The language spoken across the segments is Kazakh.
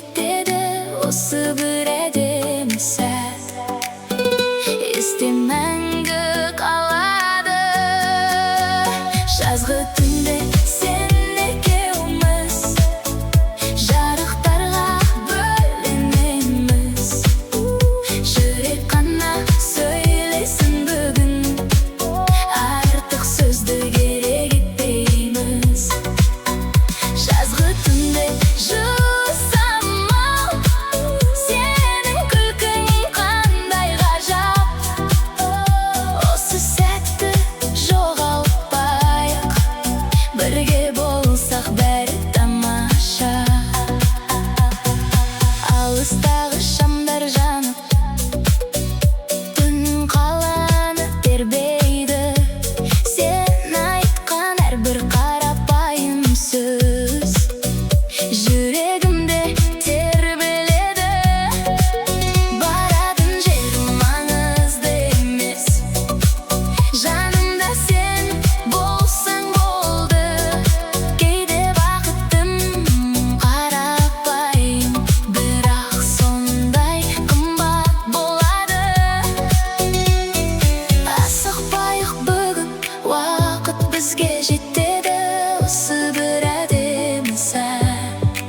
жетеді осы бір әдемі сәт. Есте мәңгі қалады жазғы түнде сен екеуміз, жарықтарға бөленеміз. Жүрек қана сөйлесін бүгін, артық сөзді керек етпейміз. Жазғы түнде жылы самал, сенің күлкің қандай ғажап. Осы сәтті жоғалтпайық, бірге болсақ бәрі тамаша. Алыстағы шамдар жанып, түн қаланы тербейді. Сен айтқан әрбір қарапайым сөз жүрегімде тербеледі. Баратын жер маңызды емес, жанымда сен болсаң болды. Кейде бақытым қарапайым, бірақ сондай қымбат болады. Асықпайық бүгін, уақыт бізге жетеді осы бір әдемі сәт.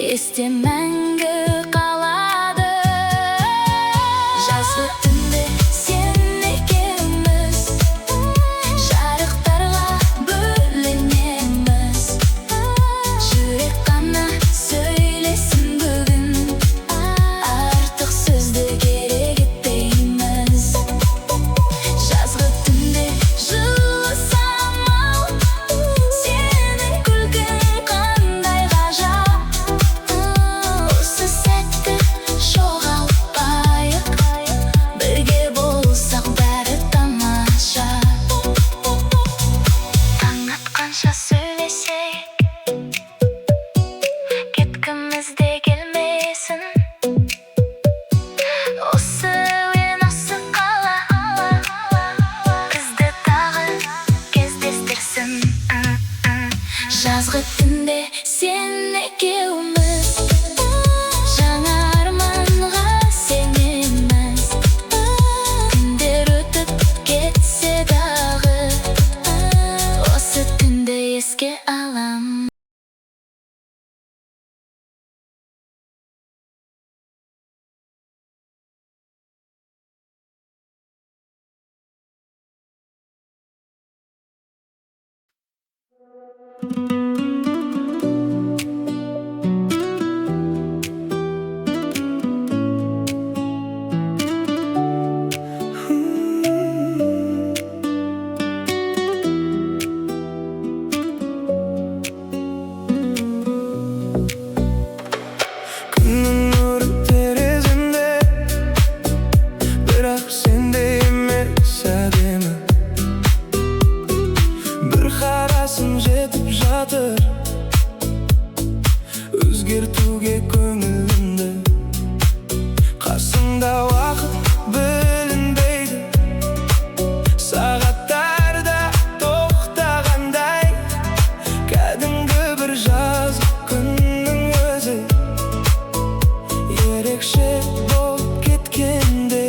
Есте мәңгі қалады жазғы түнде сен екеуміз, жарықтарға бөленеміз. Жүрек қана сөйлесін бүгін, артық сөзді керек етпейміз. Жазғы түнде жылы самал, сенің күлкің қандай ғажап. Осы сәтті жоғалтпайық, бірге болсақ бәрі тамаша. Таң атқанша сөйлесейік, кеткіміз де келмесін. Осы әуен, осы қала бізді тағы кездестірсін. Жазғы түнде сен екеуміз, жаңа арманға сенеміз. Күндер өтіп кетсе дағы, осы түнді еске алам. Күннің нұры тереземде, бірақ сендей емес әдемі. Бір қарасың жетіп жатыр, өзгертуге көңілімді. Қасыңда уақыт білінбейді, сағаттарда тоқтағандай. Кәдімгі бір жазғы күннің өзі ерекше болып кеткенде.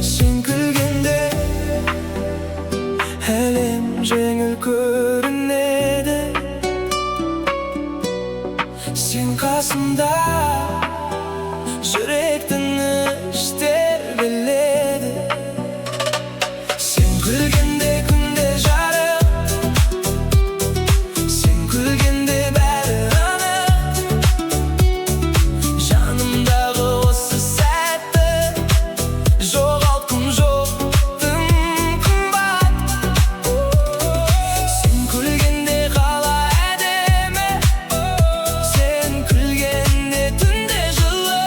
Сен күлгенде әлем жеңіл көрінеді. Сен қасымда жүректің іштер біледі. Сен күлгенде күнде жарық, сен күлгенде бәрі анық. Жанымдағы осы сәтті жоғалтқым жоқ, тым қымбат. Сен күлгенде қала әдемі, сен күлгенде түнде жылы.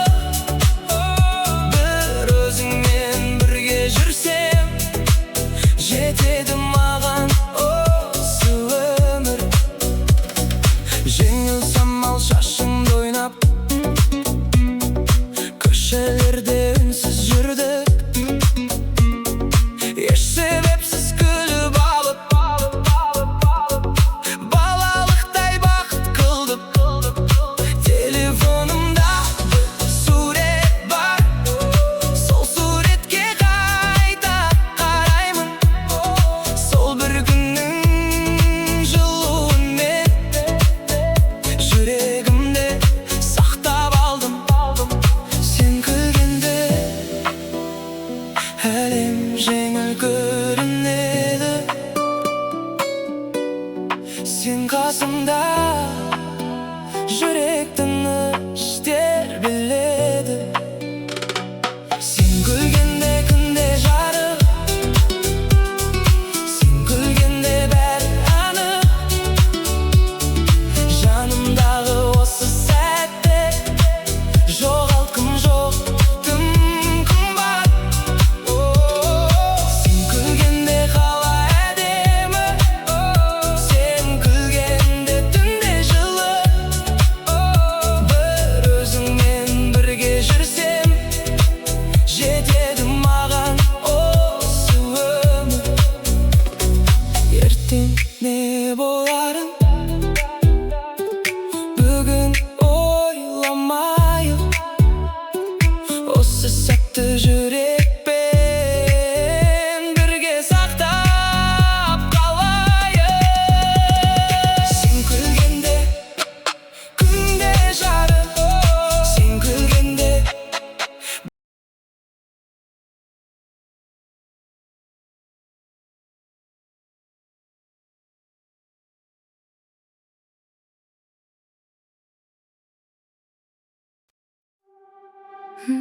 Қала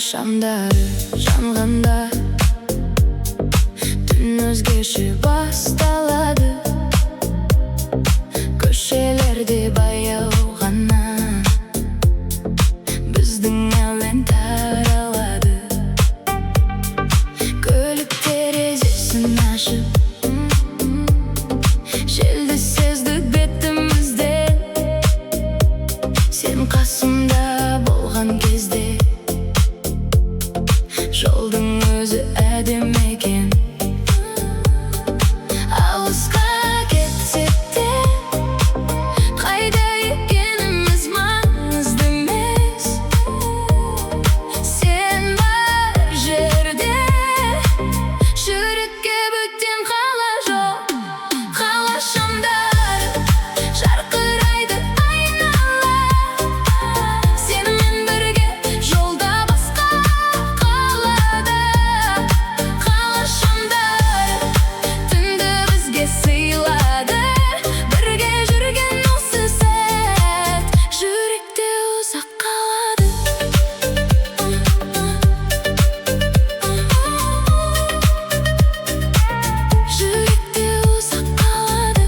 шамдары жанғанда түн өзгеше басталады. Көшелерде баяу ғана біздің әуен таралады. Көлік терезесін ашып желді сездік бетімізде. Сен қасымда болған кезде жолдың өзі әдемі екен. Алысқа кетсек те қайда екеніміз маңызды емес. Сен бар жерде жүрекке бөтен қала жоқ. Қала шамдары жарқырайды айнала. Сенімен бірге жолда басқа қалада. Қала шамдары түнді бізге сыйлады. Бірге жүрген осы сәт жүректе ұзақ қалады. Жүректе ұзақ қалады.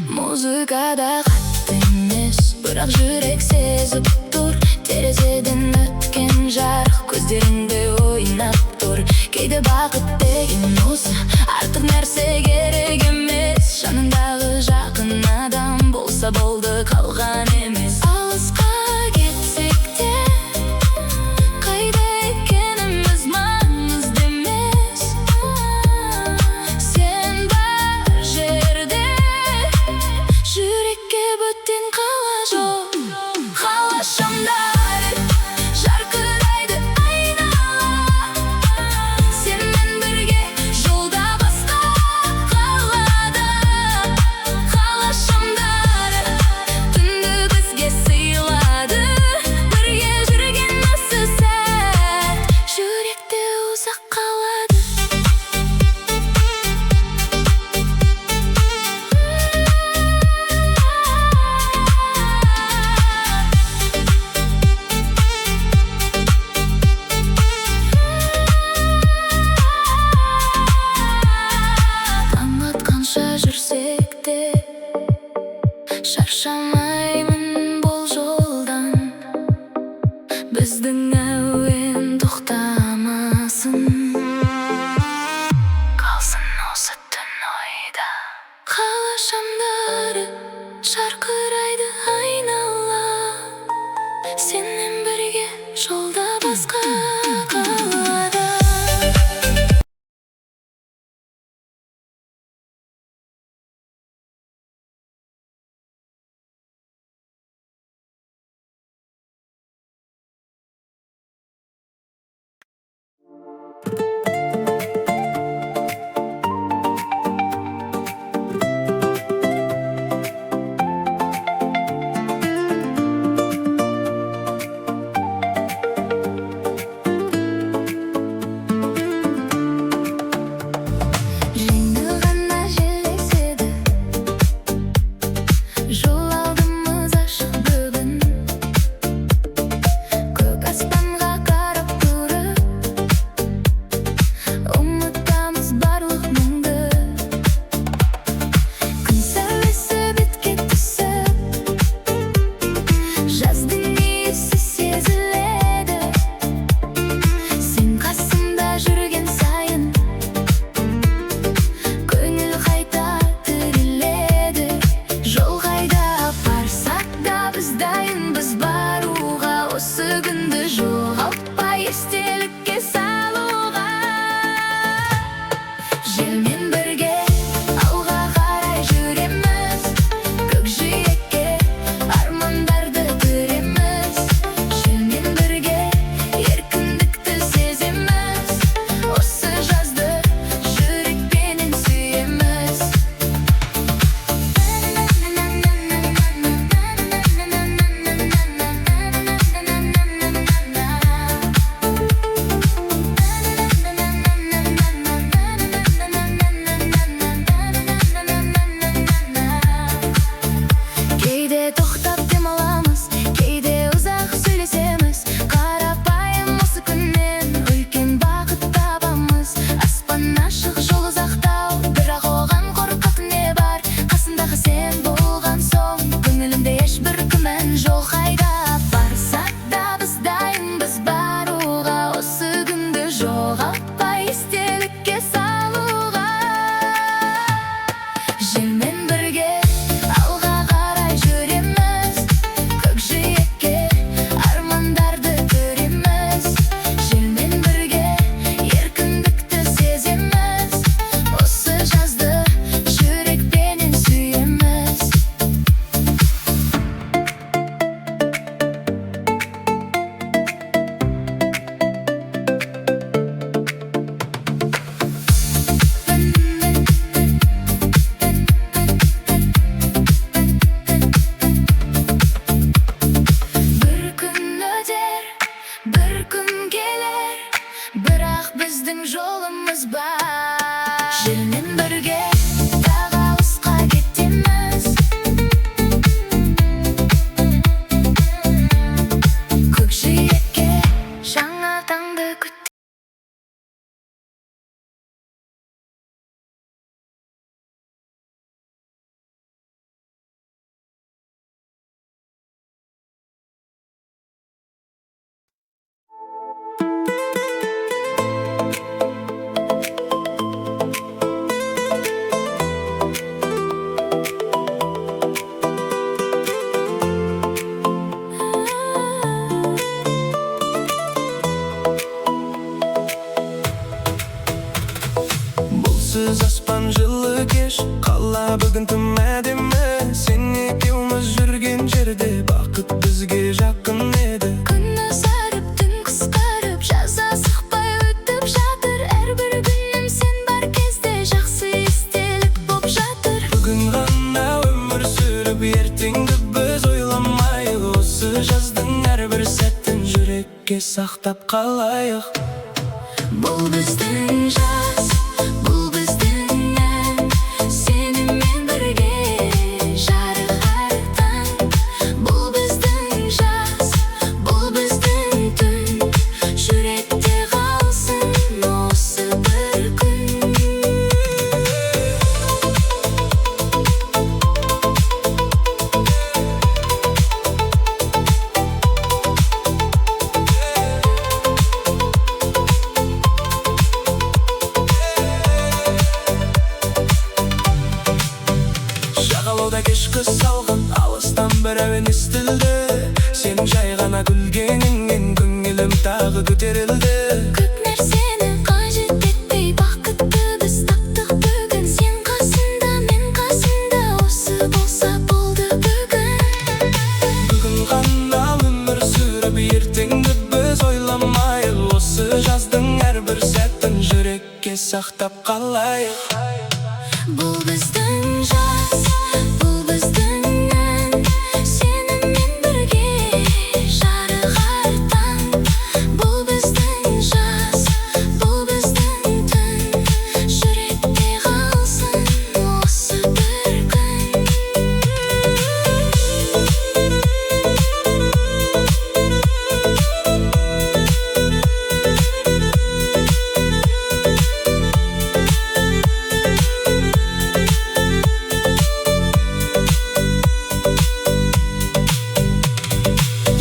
Музыкада қатты емес, бірақ жүрек сезіп тұр. Терезеден өткен жарық көздеріңде ойнап тұр. Кейде бақыт деген осы, артық нәрсе керек емес. Жаныңдағы жақын адам болса болды, қалған емес. Алысқа кетсек те қайда екеніміз маңызды емес. Сен бар жерде жүрекке бөтен қала жоқ. Қала шамдары жарқырайды айнала. Сенімен бірге жолда басқа қалада. Қала шамдары түнді бізге сыйлады. Бірге жүрген осы сәт жүректе ұзақ қалады. Таң атқанша жүрсек те шаршамаймын бұл жолдан. Біздің әуен тоқтамасын, қалсын осы түн ойда. Қала шамдары жарқырайды айнала. Сенмен бірге жолда басқа әдемі, сен екеуміз жүрген жерде бақыт бізге жақын еді. Күн ұзарып, түн қысқарып, жаз асықпай өтіп жатыр. Әрбір күнім сен бар кезде жақсы естелік боп жатыр. Бүгін ғана өмір сүріп, ертеңді біз ойламайық. Осы жаздың әрбір сәтін жүрекке сақтап қалайық. Бұл біздің жаз, бұл біздің ән, сенімен бірге жарық әр таң. Бұл біздің жаз, бұл біздің түн, жүректе қалсын осы бір күн. Жағалауда кешкі салғын алыстан бір әуен естілді. Сен жай ғана күлгеніңнен көңілім тағы көтерілді. Көп нәрсені қажет етпей бақытты біз таптық бүгін. Сен қасымда, мен қасымда, осы болса болды бүгін. Бүгін ғана өмір сүріп, ертеңді біз ойламайық. Осы жаздың әрбір сәтін жүрекке сақтап қалайық. Бұл біздің жаз, бұл біздің ән, сенімен бірге жарық әр таң. Бұл біздің жаз, бұл біздің түн, жүректе қалсын осы бір күн.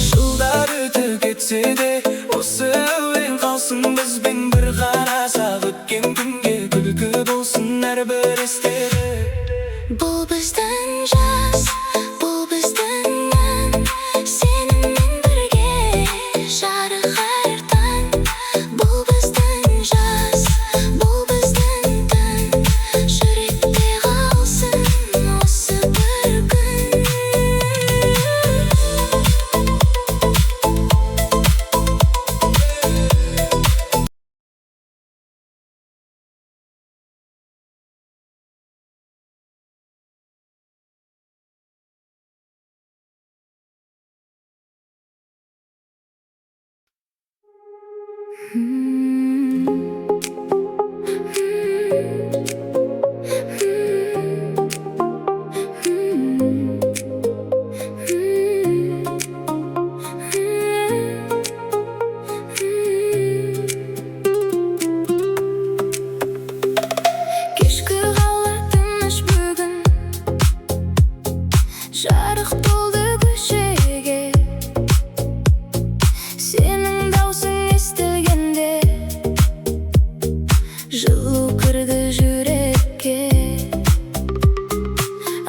Жылдар өтіп кетсе де, осы әуен қалсын бізбен. Бір қарасақ өткен күнге, күлкі болсын әрбір естері. Бұл біздің жаз, бұл біздің ән, сенімен бірге жарық әр таң. Бұл біздің жаз, бұл біздің түн, жүректе қалсын осы бір күн. Кешкі қала тыныш бүгін, жарық толды көшеге. Сенің даусың естілгенде, жылу кірді жүрекке.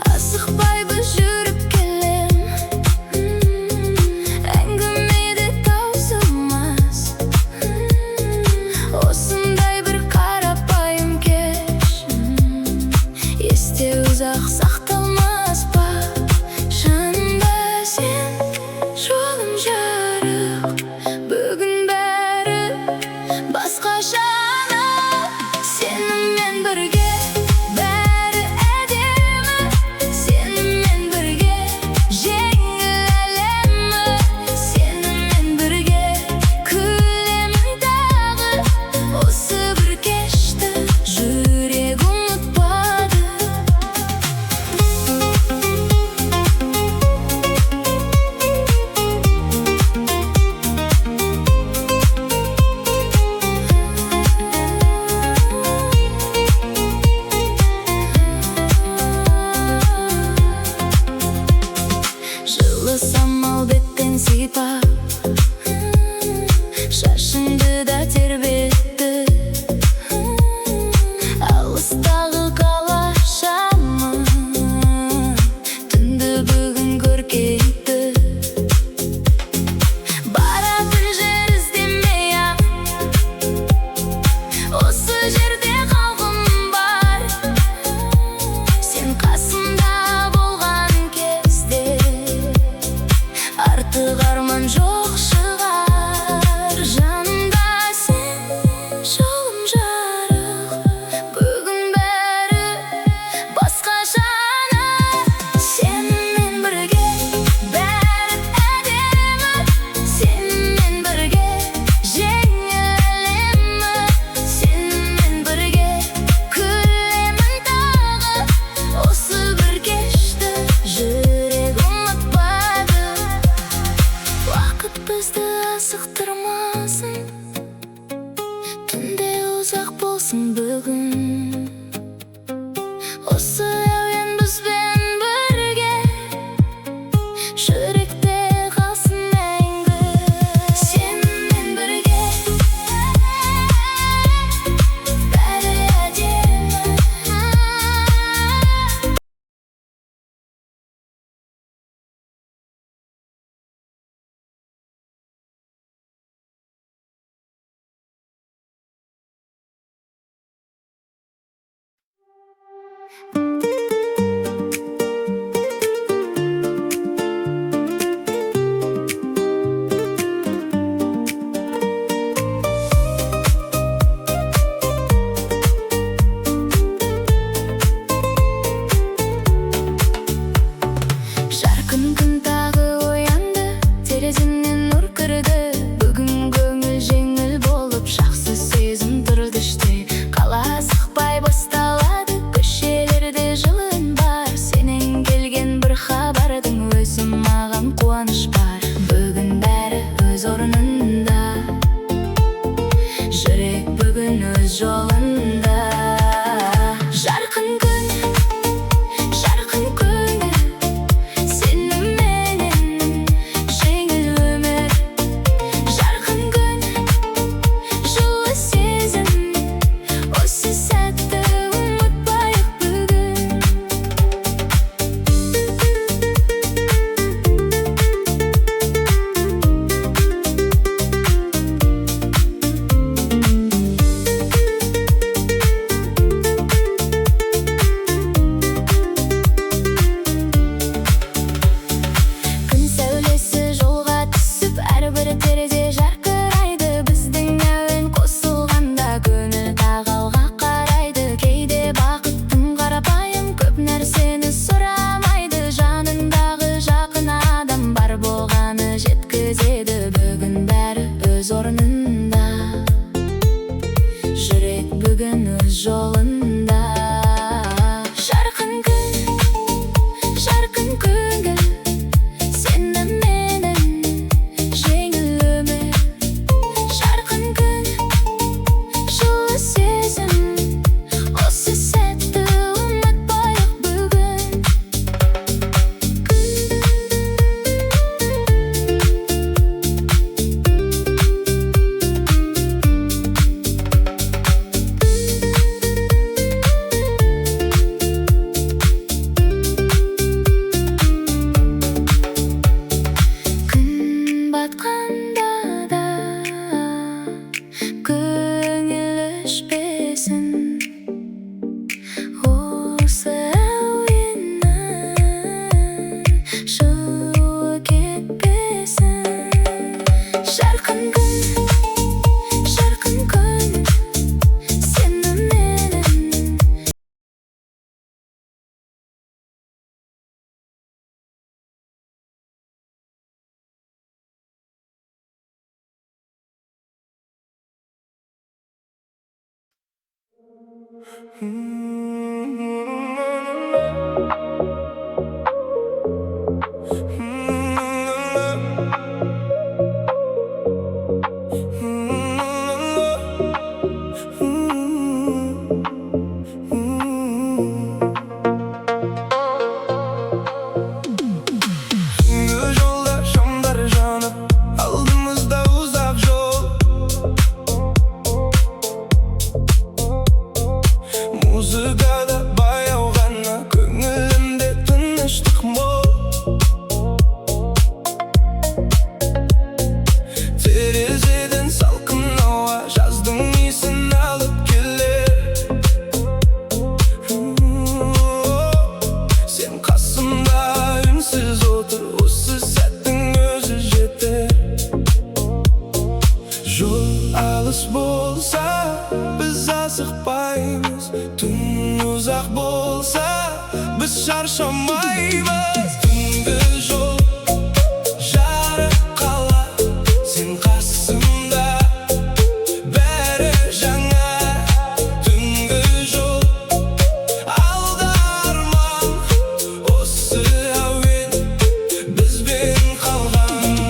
Асықпай біз жүріп келем, әңгімеде таусылмас. Осындай бір қарапайым кеш, есте ұзақ сақталмас па? Шынында сен жолым жарық, бүгін бәрі басқаша. Сенімен бірге бәрі әдемі, сенімен бірге жеңіл әлемі. Сенімен бірге күлемін дағы, осы бір кешті жүрек ұмытпады. Жылы самал беттен сипап, шашыңды да тербетті. Алыстағы қала шамы түнді бүгін көркейтті. Баратын жер іздемей-ақ, осы жерде қалғым бар. Сен қасымда, Жарқын күн тағы оянды, тереземнен нұр кірді. Бүгін көңіл жеңіл болып, жақсы сезім тұрды іште. Қала сықпай басталады, көшелерде жылын бар. Сенен келген бір хабардың өзі маған қуаныш бар. Бүгін бәрі өз орнында, жүрек бүгін өз жолында. Жарқын күн, жарқын көңіл, сеніменен жеңіл өмір. Жарқын күн, жылы сезім, осы сәтті ұмытпайық бүгін. Күн сәулесі жолға түсіп, әрбір терезе жарқырайды. Біздің әуен қосылғанда көңіл тағы алға қарайды. Кейде бақыттың қарапайым, көп нәрсені сұрамайды. Жанындағы жақын адам бар болғаны жеткізеді. Бүгін бәрі өз орнында, жүрек бүгін өз жолында. Жарқын күн, жарқын көңіл, сеніменен жеңіл өмір. Жарқын күн, жылы сезім, осы сәтті ұмытпайық бүгін. Күн батқанда да көңіл өшпесін, осы әуеннің жылы кетпесін. Жарқын күн, жарқын көңіл, сеніменен. Түнгі жолда шамдар жанып, алдымызда ұзақ жол. Музыкада баяу ғана, көңілімде тыныштық мол. Терезеден салқын ауа, жаздың иісін алып келер. Сен қасымда үнсіз отыр, осы сәттің өзі жетер. Жол алыс болса, біз асықпаймыз. Түн ұзақ болса, біз шаршамаймыз. Түнгі жол, жарық қала, сен қасымда, бәрі жаңа. Түнгі жол, алда арман, осы әуен бізбен қалған.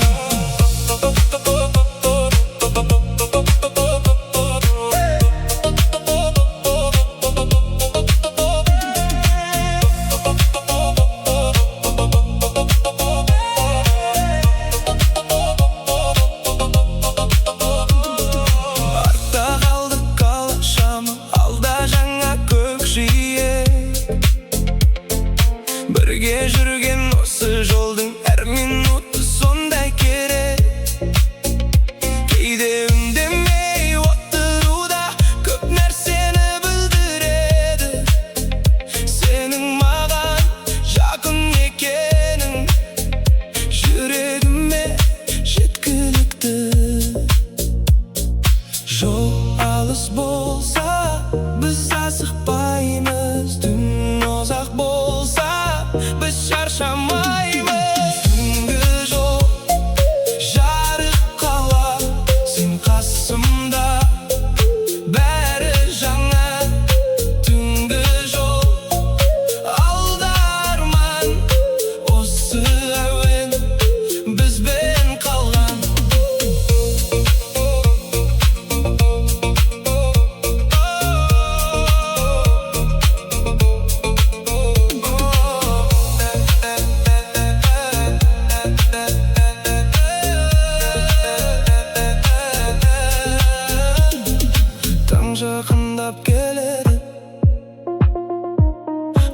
біз шаршамаймыз. Түнгі жол жарық қала, сен қасымда, бәрі жаңа. Түнгі жол алда арман, осы әуен бізбен қалған. Таң жақындап келеді,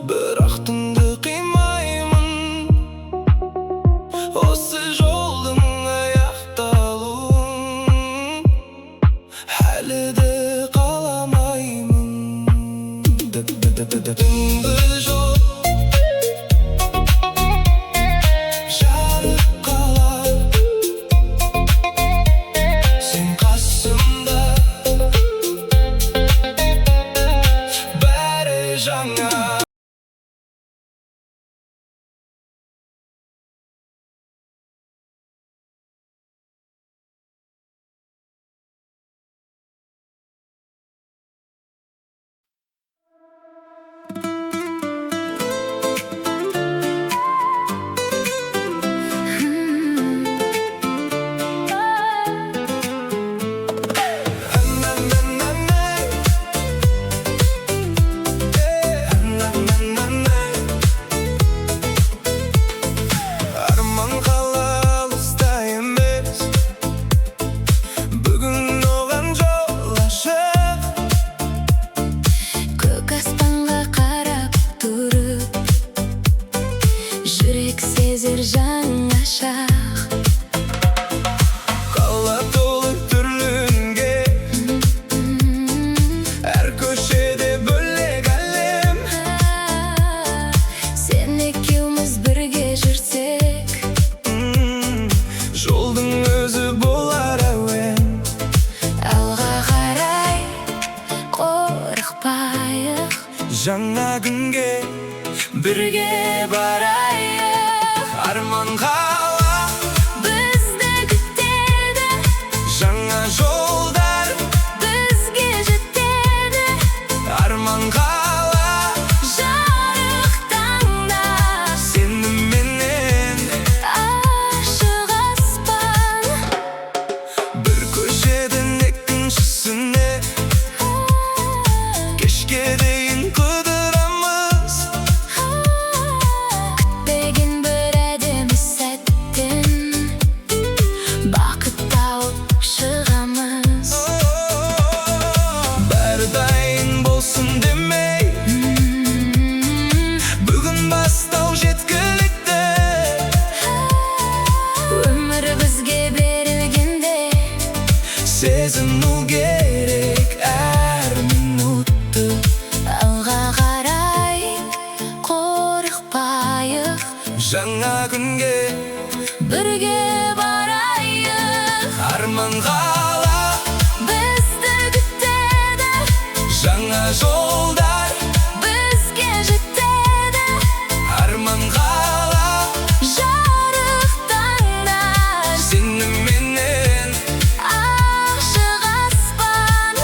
бірақ түнді қимаймын. Осы жолдың аяқталуын әлі де қаламаймын. Түнгі жол жарық қала, сен қасымда, бәрі жаңа. Арман қала алыста емес, бүгін оған жол ашық. Көк аспанға қарап тұрып, жүрек сезер жаңа шақ. Қала толы түрлі үнге, әр көшеде бөлек әлем. Сен екеуміз бірге жүрсек, Жолдың өзі болар әуен. алға қарай қорықпайық, Жаңа күнге бірге барайық. Арман қала бізді күтеді, жаңа жолдар, бізге жетеді. арман қала Жарық таңда, сеніменен. ашық аспан. Бір көшеден екіншісіне кешке дейін қыдырамыз. Күтпеген бір әдемі сәттен бақыт тауып шығамыз. Бәрі дайын болсын демей, бүгін бастау жеткілікті. Өмір бізге берілгенде, Сезіну керек әр минутты. алға қарай қорықпайық, Жаңа күнге бірге барайық. арман қала Бізді күтеді, жаңа жолдар, бізге жетеді. арман қала Жарық таңда, сеніменен. ашық аспан.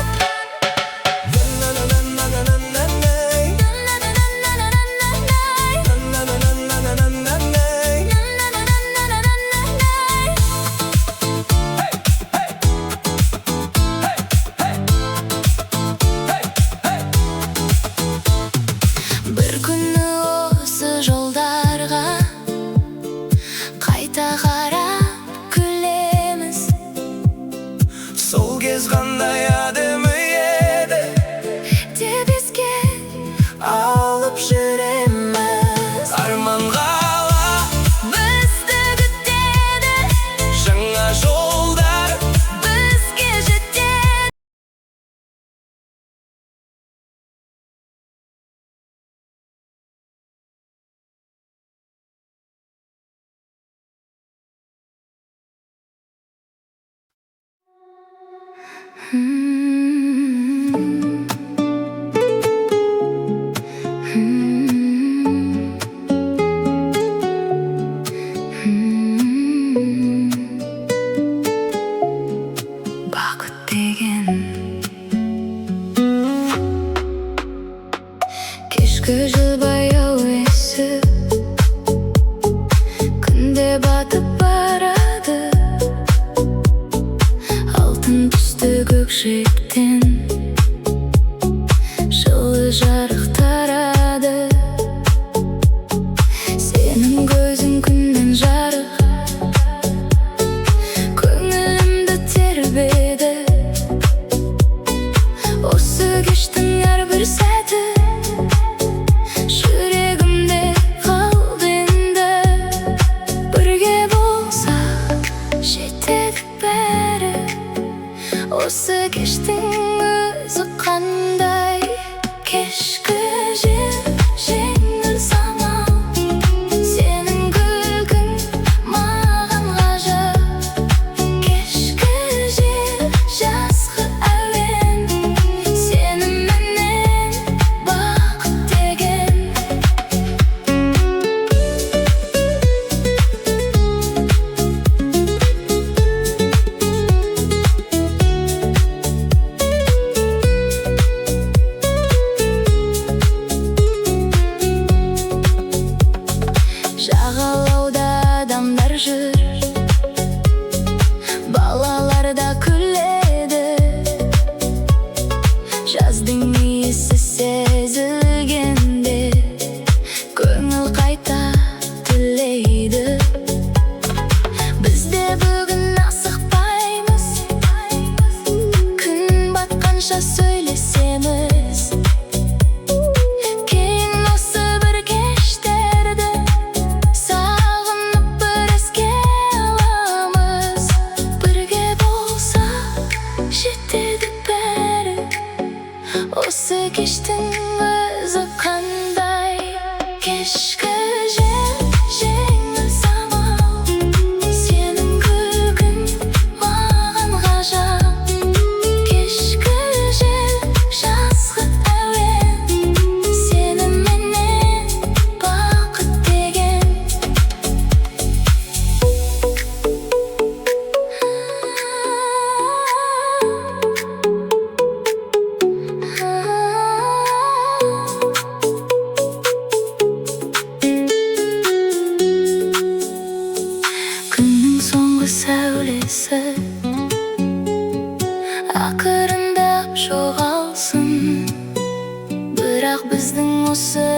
Бір күні осы жолдарға қайта қарап күлеміз. Сол кез қандай әдемі еді, Деп еске алып жүреміз. арман қала Бізді күтеді, жаңа жолдар, бізге жетеді. Жағалауда адамдар жүр, балалар да күледі. Жаздың иісі сезілгенде көңіл қайта түлейді. Біз де бүгін асықпаймыз, күн батқанша сөйлесеміз. Кейін осы бір кештерді сағынып бір еске аламыз. Бірге болсақ жетеді бәрі, осы кештің өзі қандай. Кешкі жел, жеңіл самал, сенің күлкің маған ғажап. Кешкі жел, жазғы әуен, сеніменен бақыт деген. Күннің соңғы сәулесі ақырындап жоғалсын, бірақ біздің осы